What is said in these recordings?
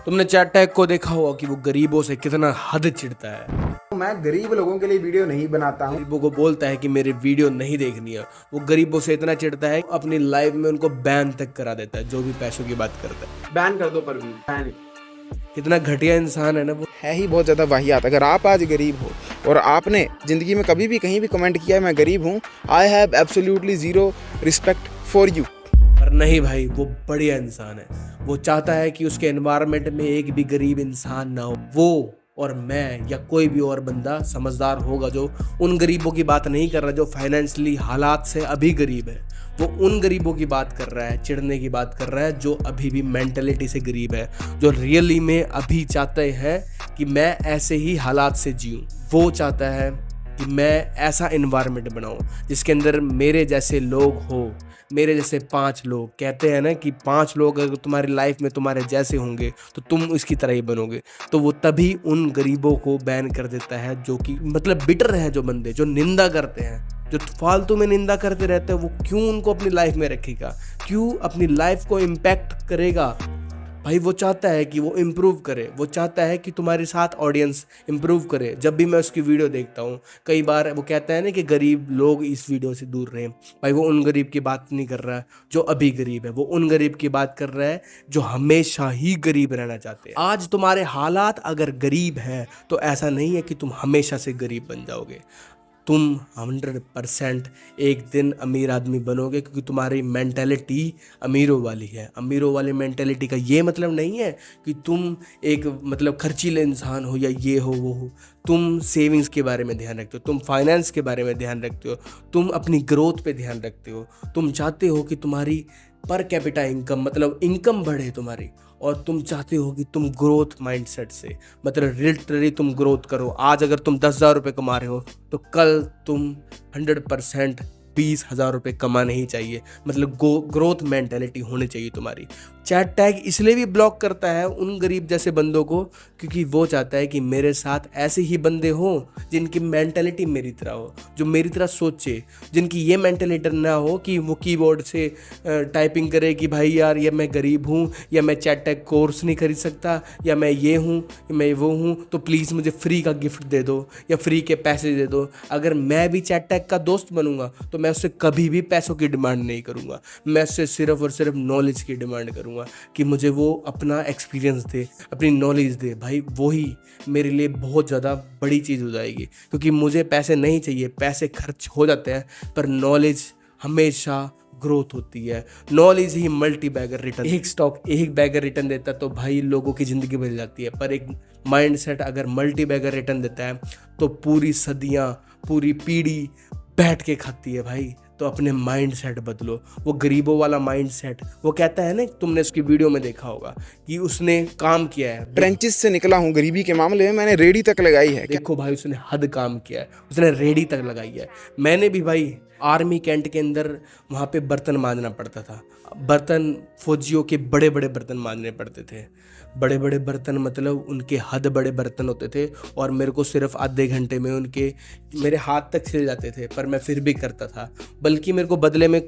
तुमने chat tag को देखा होगा कि वो गरीबों से कितना हद चिढ़ता है। मैं गरीब लोगों के लिए वीडियो नहीं बनाता हूँ। गरीबों को बोलता है कि मेरी वीडियो नहीं देखनी है। वो गरीबों से इतना चिढ़ता है अपनी लाइफ में उनको बैन तक करा देता है जो भी पैसों की बात करता है। बैन कर दो परवीन, बैन। कितना घटिया इंसान है ना वो। है ही बहुत ज़्यादा वाहियात। अगर आप आज गरीब हो और आपने ज़िंदगी में कभी भी कहीं भी कमेंट किया है मैं गरीब हूँ, I have absolutely zero respect for you. पर नहीं भाई, वो बढ़िया इंसान है। वो चाहता है कि उसके एनवायरनमेंट में एक भी गरीब इंसान ना हो। वो और मैं या कोई भी और बंदा समझदार होगा जो उन गरीबों की बात नहीं कर रहा जो फाइनेंशियली हालात से अभी गरीब है। वो उन गरीबों की बात कर रहा है, चिढ़ने की बात कर रहा है जो अभी भी मेंटलिटी से गरीब है, जो रियली में अभी चाहते हैं कि मैं ऐसे ही हालात से जीऊँ। वो चाहता है कि मैं ऐसा एनवायरनमेंट बनाऊँ जिसके अंदर मेरे जैसे लोग हो, मेरे जैसे 5 लोग। कहते हैं ना कि 5 लोग अगर तुम्हारी लाइफ में तुम्हारे जैसे होंगे तो तुम इसकी तरह ही बनोगे। तो वो तभी उन गरीबों को बैन कर देता है जो कि मतलब बिटर है, जो बंदे जो निंदा करते हैं, जो फालतू में निंदा करते रहते हैं। वो क्यों उनको अपनी लाइफ में रखेगा, क्यों अपनी लाइफ को इम्पैक्ट करेगा। भाई वो चाहता है कि वो इम्प्रूव करे, वो चाहता है कि तुम्हारे साथ ऑडियंस इम्प्रूव करे। जब भी मैं उसकी वीडियो देखता हूँ, कई बार वो कहता है ना कि गरीब लोग इस वीडियो से दूर रहें। भाई वो उन गरीब की बात नहीं कर रहा है जो अभी गरीब है, वो उन गरीब की बात कर रहा है जो हमेशा ही गरीब रहना चाहते हैं। आज तुम्हारे हालात अगर गरीब हैं तो ऐसा नहीं है कि तुम हमेशा से गरीब बन जाओगे। तुम 100% एक दिन अमीर आदमी बनोगे, क्योंकि तुम्हारी मेंटेलिटी अमीरों वाली है। अमीरों वाली मेंटेलिटी का ये मतलब नहीं है कि तुम एक मतलब खर्चीले इंसान हो या ये हो वो हो। तुम सेविंग्स के बारे में ध्यान रखते हो, तुम फाइनेंस के बारे में ध्यान रखते हो, तुम अपनी ग्रोथ पे ध्यान रखते हो। तुम चाहते हो कि तुम्हारी पर कैपिटा इनकम मतलब इनकम बढ़े तुम्हारी, और तुम चाहते हो कि तुम ग्रोथ माइंडसेट से मतलब लिटरली तुम ग्रोथ करो। आज अगर तुम 10,000 रुपये कमा रहे हो तो कल तुम 100% 20,000 रुपये कमाने ही चाहिए। मतलब ग्रोथ मेंटेलिटी होनी चाहिए तुम्हारी। चैट टैग इसलिए भी ब्लॉक करता है उन गरीब जैसे बंदों को क्योंकि वो चाहता है कि मेरे साथ ऐसे ही बंदे हों जिनकी मेंटेलिटी मेरी तरह हो, जो मेरी तरह सोचे, जिनकी ये मेंटेलिटी ना हो कि वो कीबोर्ड से टाइपिंग करे कि भाई यार ये मैं गरीब हूँ, या मैं चैट टैग कोर्स नहीं खरीद सकता, या मैं ये हूँ या मैं वो हूँ, तो प्लीज़ मुझे फ्री का गिफ्ट दे दो या फ्री के पैसे दे दो। अगर मैं भी चैट टैग का दोस्त बनूंगा तो मैं उससे कभी भी पैसों की डिमांड नहीं करूँगा। मैं उससे सिर्फ और सिर्फ नॉलेज की डिमांड करूँगा कि मुझे वो अपना एक्सपीरियंस दे, अपनी नॉलेज दे। भाई वही मेरे लिए बहुत ज़्यादा बड़ी चीज़ हो जाएगी, क्योंकि मुझे पैसे नहीं चाहिए, पैसे खर्च हो जाते हैं पर नॉलेज हमेशा ग्रोथ होती है। नॉलेज ही मल्टी बैगर रिटर्न, एक स्टॉक एक बैगर रिटर्न देता है तो भाई लोगों की ज़िंदगी बदल जाती है। पर एक माइंडसेट अगर मल्टी बैगर रिटर्न देता है तो पूरी सदियाँ, पूरी पीढ़ी बैठ के खाती है भाई। तो अपने माइंड सेट बदलो। वो गरीबों वाला माइंड सेट, वो कहता है ना, तुमने उसकी वीडियो में देखा होगा कि उसने काम किया है, ट्रेंचेस से निकला हूँ गरीबी के मामले में, मैंने रेडी तक लगाई है। देखो भाई उसने हद काम किया है, उसने रेडी तक लगाई है। मैंने भी भाई आर्मी कैंट के अंदर वहाँ पे बर्तन मांजना पड़ता था। बर्तन फौजियों के बड़े बड़े बर्तन मांजने पड़ते थे। बड़े बड़े बर्तन मतलब उनके हद बड़े बर्तन होते थे, और मेरे को सिर्फ आधे घंटे में उनके मेरे हाथ तक छिल जाते थे, पर मैं फिर भी करता था। बल्कि मेरे को बदले में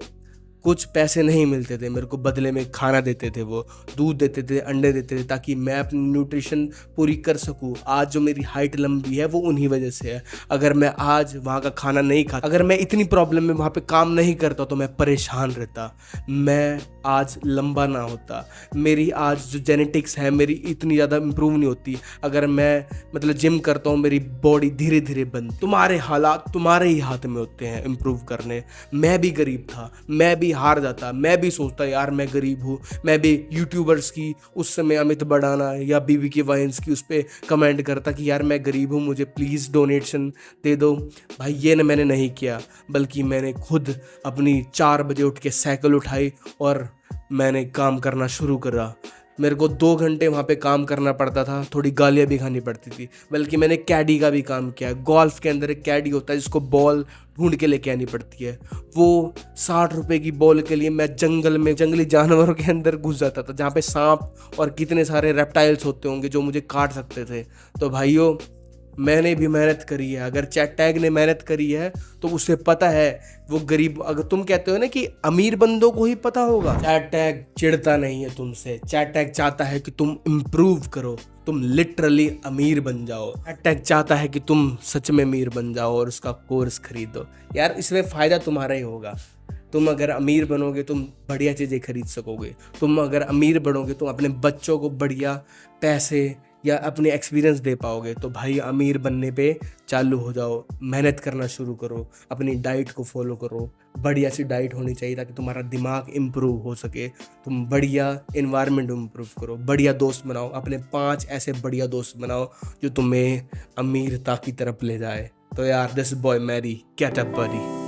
कुछ पैसे नहीं मिलते थे, मेरे को बदले में खाना देते थे, वो दूध देते थे, अंडे देते थे, ताकि मैं अपनी न्यूट्रिशन पूरी कर सकूं। आज जो मेरी हाइट लंबी है वो उन्हीं वजह से है। अगर मैं आज वहाँ का खाना नहीं खाता, अगर मैं इतनी प्रॉब्लम में वहाँ पे काम नहीं करता तो मैं परेशान रहता, मैं आज लंबा ना होता। मेरी आज जो जेनेटिक्स है मेरी इतनी ज़्यादा इम्प्रूव नहीं होती। अगर मैं मतलब जिम करता हूँ मेरी बॉडी धीरे धीरे बनती। तुम्हारे हालात तुम्हारे ही हाथ में होते हैं इम्प्रूव करने। मैं भी गरीब था, मैं भी हार जाता, मैं भी सोचता यार मैं गरीब हूँ। मैं भी यूट्यूबर्स की उस समय अमित बढ़ाना या बीबी की वाइन्स की उस पर कमेंट करता कि यार मैं गरीब हूँ, मुझे प्लीज़ डोनेशन दे दो। भाई ये मैंने नहीं किया, बल्कि मैंने खुद अपनी 4 बजे उठ के साइकिल उठाई और मैंने काम करना शुरू करा। मेरे को 2 घंटे वहाँ पे काम करना पड़ता था, थोड़ी गालियाँ भी खानी पड़ती थी। बल्कि मैंने कैडी का भी काम किया। गोल्फ के अंदर एक कैडी होता है जिसको बॉल ढूंढ के लेके आनी पड़ती है। वो 60 रुपए की बॉल के लिए मैं जंगल में जंगली जानवरों के अंदर घुस जाता था, जहाँ पे सांप और कितने सारे रेप्टाइल्स होते होंगे जो मुझे काट सकते थे। तो भाइयों मैंने भी मेहनत करी है। अगर चैट टैग ने मेहनत करी है तो उसे पता है वो गरीब, अगर तुम कहते हो ना कि अमीर बंदों को ही पता होगा, चैट टैग चिढ़ता नहीं है तुमसे। चैट टैग चाहता है कि तुम इम्प्रूव करो, तुम लिटरली अमीर बन जाओ। चैट टैग चाहता है कि तुम सच में अमीर बन जाओ और उसका कोर्स खरीदो। यार इसमें फ़ायदा तुम्हारा ही होगा। तुम अगर अमीर बनोगे तुम बढ़िया चीज़ें खरीद सकोगे। तुम अगर अमीर बनोगे तुम अपने बच्चों को बढ़िया पैसे या अपने एक्सपीरियंस दे पाओगे। तो भाई अमीर बनने पे चालू हो जाओ, मेहनत करना शुरू करो, अपनी डाइट को फॉलो करो। बढ़िया सी डाइट होनी चाहिए ताकि तुम्हारा दिमाग इम्प्रूव हो सके। तुम बढ़िया इन्वायरमेंट इम्प्रूव करो, बढ़िया दोस्त बनाओ, अपने 5 ऐसे बढ़िया दोस्त बनाओ जो तुम्हें अमीरता की तरफ ले जाए। तो यार this boy Mary, get up buddy.